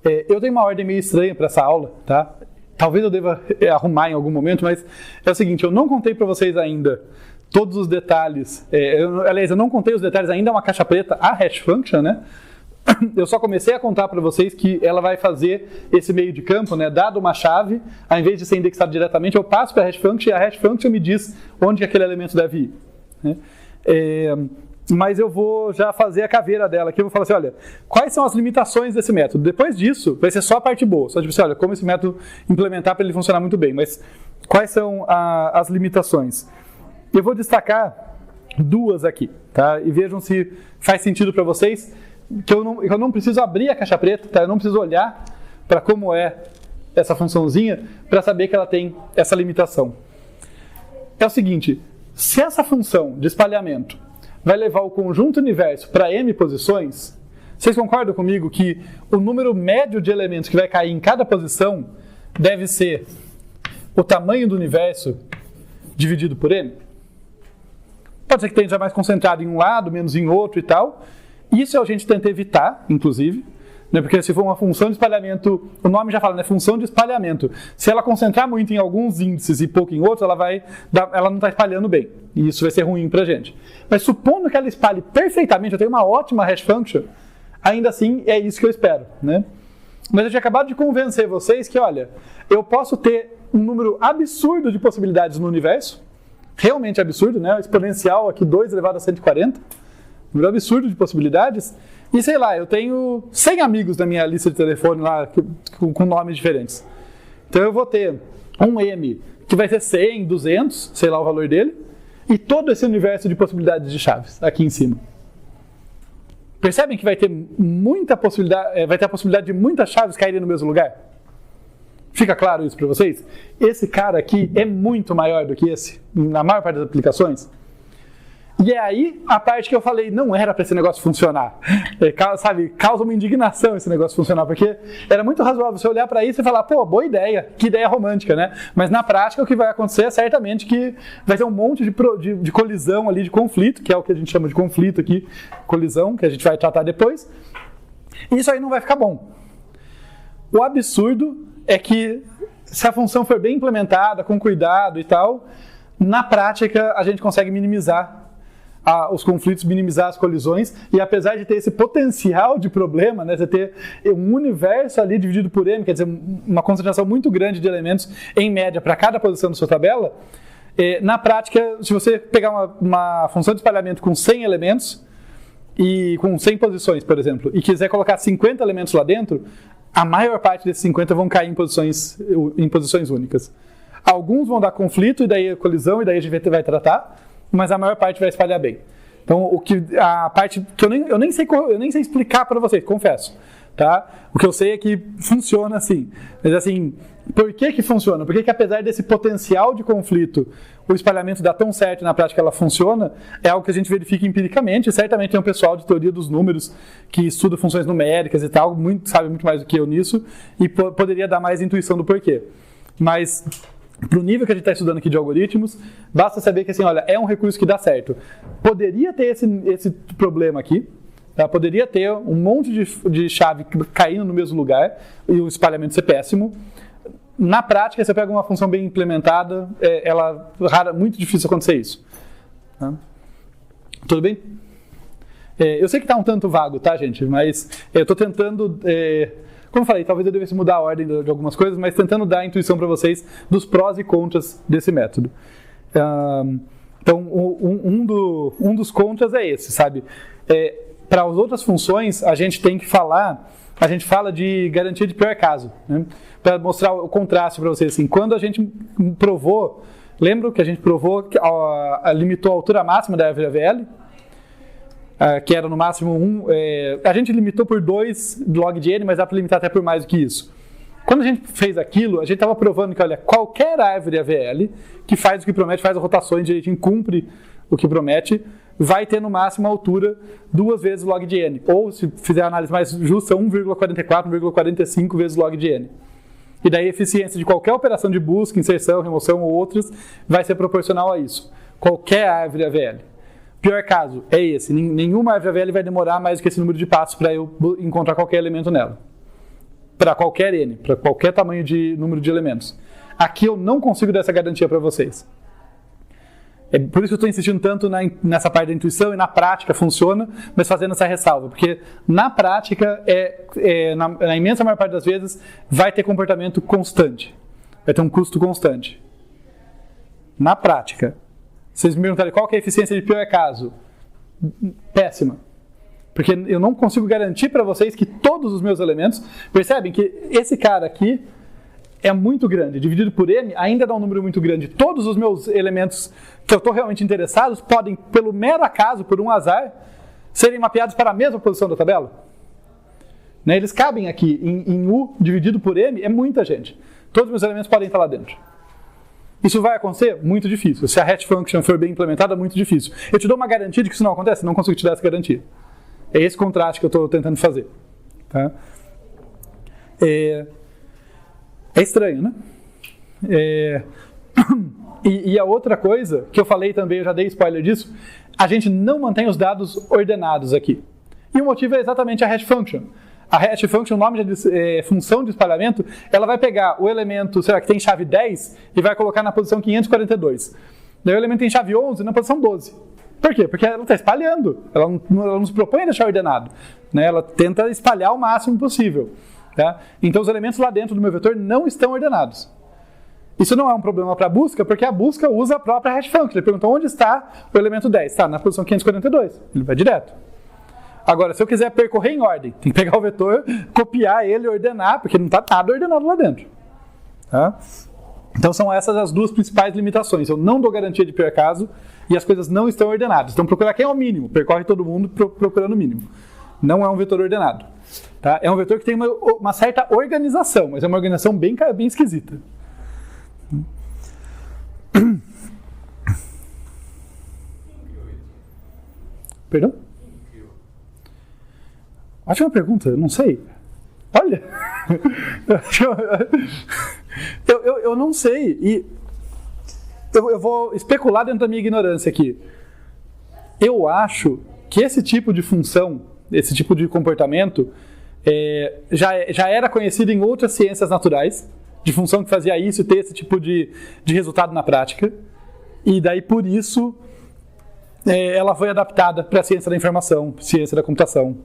Eu tenho uma ordem meio estranha para essa aula, tá? Talvez eu deva arrumar em algum momento, mas é o seguinte, eu não contei para vocês ainda todos os detalhes. Aliás, eu não contei os detalhes ainda, é uma caixa preta, a hash function, né? Eu só comecei a contar para vocês que ela vai fazer esse meio de campo, né? Dado uma chave, ao invés de ser indexado diretamente, eu passo para a hash function e a hash function me diz onde aquele elemento deve ir, né? Mas eu vou já fazer a caveira dela aqui. Eu vou falar assim, olha, quais são as limitações desse método? Depois disso, vai ser só a parte boa. Só tipo assim, olha, como esse método implementar para ele funcionar muito bem. Mas quais são as limitações? Eu vou destacar duas aqui, tá? E vejam se faz sentido para vocês, que eu não preciso abrir a caixa preta, tá? Eu não preciso olhar para como é essa funçãozinha para saber que ela tem essa limitação. É o seguinte, se essa função de espalhamento vai levar o conjunto universo para m posições, vocês concordam comigo que o número médio de elementos que vai cair em cada posição deve ser o tamanho do universo dividido por m? Pode ser que esteja mais concentrado em um lado, menos em outro e tal. Isso a gente tenta evitar, inclusive, né? Porque se for uma função de espalhamento, o nome já fala, né? Função de espalhamento. Se ela concentrar muito em alguns índices e pouco em outros, ela não está espalhando bem. E isso vai ser ruim para a gente. Mas supondo que ela espalhe perfeitamente, eu tenho uma ótima hash function, ainda assim é isso que eu espero, né? Mas eu tinha acabado de convencer vocês que, olha, eu posso ter um número absurdo de possibilidades no universo, realmente absurdo, né? O exponencial aqui 2 elevado a 140, número absurdo de possibilidades. E sei lá, eu tenho 100 amigos na minha lista de telefone lá com nomes diferentes. Então eu vou ter um M que vai ser 100, 200, sei lá o valor dele, e todo esse universo de possibilidades de chaves aqui em cima. Percebem que vai ter muita possibilidade, vai ter a possibilidade de muitas chaves caírem no mesmo lugar? Fica claro isso para vocês? Esse cara aqui é muito maior do que esse, na maior parte das aplicações. E é aí a parte que eu falei, não era para esse negócio funcionar. Sabe, causa uma indignação esse negócio funcionar, porque era muito razoável você olhar para isso e falar, pô, boa ideia, que ideia romântica, né? Mas na prática o que vai acontecer é certamente que vai ter um monte de colisão ali, de conflito, que é o que a gente chama de conflito aqui, colisão, que a gente vai tratar depois. E isso aí não vai ficar bom. O absurdo é que se a função for bem implementada, com cuidado e tal, na prática a gente consegue minimizar os conflitos, minimizar as colisões, e apesar de ter esse potencial de problema, né, você ter um universo ali dividido por m, quer dizer, uma concentração muito grande de elementos em média para cada posição da sua tabela, na prática, se você pegar uma função de espalhamento com 100 elementos, e com 100 posições, por exemplo, e quiser colocar 50 elementos lá dentro, a maior parte desses 50 vão cair em posições únicas. Alguns vão dar conflito, e daí colisão, e daí a gente vai tratar, mas a maior parte vai espalhar bem. Então, a parte que eu nem sei explicar para vocês, confesso, tá? O que eu sei é que funciona assim. Mas assim, por que funciona? Por que apesar desse potencial de conflito, o espalhamento dá tão certo e na prática ela funciona? É algo que a gente verifica empiricamente, e certamente tem um pessoal de teoria dos números que estuda funções numéricas e tal, sabe muito mais do que eu nisso, e poderia dar mais intuição do porquê. Mas para o nível que a gente está estudando aqui de algoritmos, basta saber que assim, olha, é um recurso que dá certo. Poderia ter esse problema aqui, tá? Poderia ter um monte de chave caindo no mesmo lugar e o espalhamento ser péssimo. Na prática, você pega uma função bem implementada, muito difícil acontecer isso. Tá? Tudo bem? Eu sei que está um tanto vago, tá, gente? Mas eu estou tentando... Como eu falei, talvez eu devesse mudar a ordem de algumas coisas, mas tentando dar a intuição para vocês dos prós e contras desse método. Então, um dos contras é esse, sabe? Para as outras funções, a gente fala de garantia de pior caso, né? Para mostrar o contraste para vocês. Assim, quando a gente provou, lembra que a gente provou que limitou a altura máxima da árvore AVL? Que era no máximo 1, a gente limitou por 2 log de n, mas dá para limitar até por mais do que isso. Quando a gente fez aquilo, a gente estava provando que, olha, qualquer árvore AVL que faz o que promete, faz as rotações direitinho, cumpre o que promete, vai ter no máximo a altura 2 vezes log de n. Ou, se fizer a análise mais justa, 1,44, 1,45 vezes log de n. E daí a eficiência de qualquer operação de busca, inserção, remoção ou outras vai ser proporcional a isso. Qualquer árvore AVL. Pior caso é esse, nenhuma árvore AVL vai demorar mais do que esse número de passos para eu encontrar qualquer elemento nela. para qualquer n, para qualquer tamanho de número de elementos. Aqui eu não consigo dar essa garantia para vocês. É por isso que eu estou insistindo tanto nessa parte da intuição, e na prática funciona, mas fazendo essa ressalva, porque na prática, na imensa maior parte das vezes, vai ter comportamento constante, vai ter um custo constante. Na prática, vocês me perguntarem qual que é a eficiência de pior caso? Péssima. Porque eu não consigo garantir para vocês que todos os meus elementos, percebem que esse cara aqui é muito grande, dividido por n, ainda dá um número muito grande. Todos os meus elementos que eu estou realmente interessado podem, pelo mero acaso, por um azar, serem mapeados para a mesma posição da tabela. Né? Eles cabem aqui em U dividido por m, é muita gente. Todos os meus elementos podem estar lá dentro. Isso vai acontecer? Muito difícil. Se a hash function for bem implementada, muito difícil. Eu te dou uma garantia de que isso não acontece? Não consigo te dar essa garantia. É esse contraste que eu estou tentando fazer. Tá? É estranho, né? E a outra coisa que eu falei também, eu já dei spoiler disso, a gente não mantém os dados ordenados aqui. E o motivo é exatamente a hash function. A hash function, o nome de função de espalhamento, ela vai pegar o elemento, sei lá, que tem chave 10 e vai colocar na posição 542. Daí o elemento tem chave 11 na posição 12. Por quê? Porque ela está espalhando. Ela não se propõe a deixar ordenado. Né? Ela tenta espalhar o máximo possível. Tá? Então os elementos lá dentro do meu vetor não estão ordenados. Isso não é um problema para a busca, porque a busca usa a própria hash function. Ele pergunta onde está o elemento 10. Está na posição 542. Ele vai direto. Agora, se eu quiser percorrer em ordem, tem que pegar o vetor, copiar ele, ordenar, porque não está nada ordenado lá dentro. Tá? Então são essas as duas principais limitações. Eu não dou garantia de pior caso e as coisas não estão ordenadas. Então procurar quem é o mínimo. Percorre todo mundo procurando o mínimo. Não é um vetor ordenado. Tá? É um vetor que tem uma certa organização, mas é uma organização bem esquisita. Perdão? Ótima pergunta, eu não sei. Olha! eu não sei. E eu vou especular dentro da minha ignorância aqui. Eu acho que esse tipo de função, esse tipo de comportamento, já era conhecido em outras ciências naturais, de função que fazia isso e ter esse tipo de resultado na prática. E daí, por isso, ela foi adaptada para a ciência da informação, ciência da computação.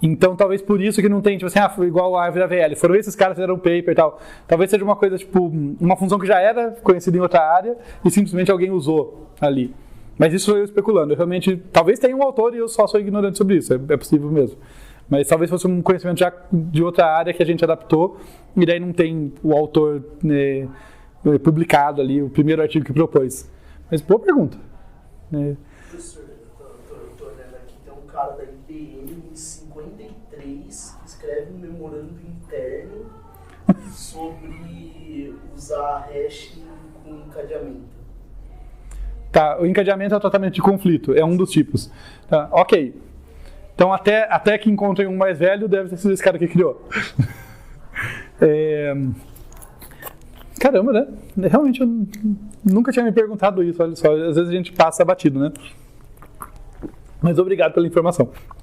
Então, talvez por isso que não tem, tipo assim, foi igual a árvore AVL. Foram esses caras que fizeram o paper e tal. Talvez seja uma coisa, tipo, uma função que já era conhecida em outra área e simplesmente alguém usou ali. Mas isso eu especulando. Eu realmente, talvez tenha um autor e eu só sou ignorante sobre isso. É possível mesmo. Mas talvez fosse um conhecimento já de outra área que a gente adaptou e daí não tem o autor publicado ali, o primeiro artigo que propôs. Mas boa pergunta. Professor, eu tô olhando aqui, tem um cara da IBM em 53 que escreve um memorando interno sobre usar hash com encadeamento. Tá, o encadeamento é o tratamento de conflito, é um dos tipos. Tá, ok. Então, até que encontrem um mais velho, deve ter sido esse cara que criou. Caramba, né? Realmente, eu nunca tinha me perguntado isso, olha só. Às vezes a gente passa batido, né? Mas obrigado pela informação.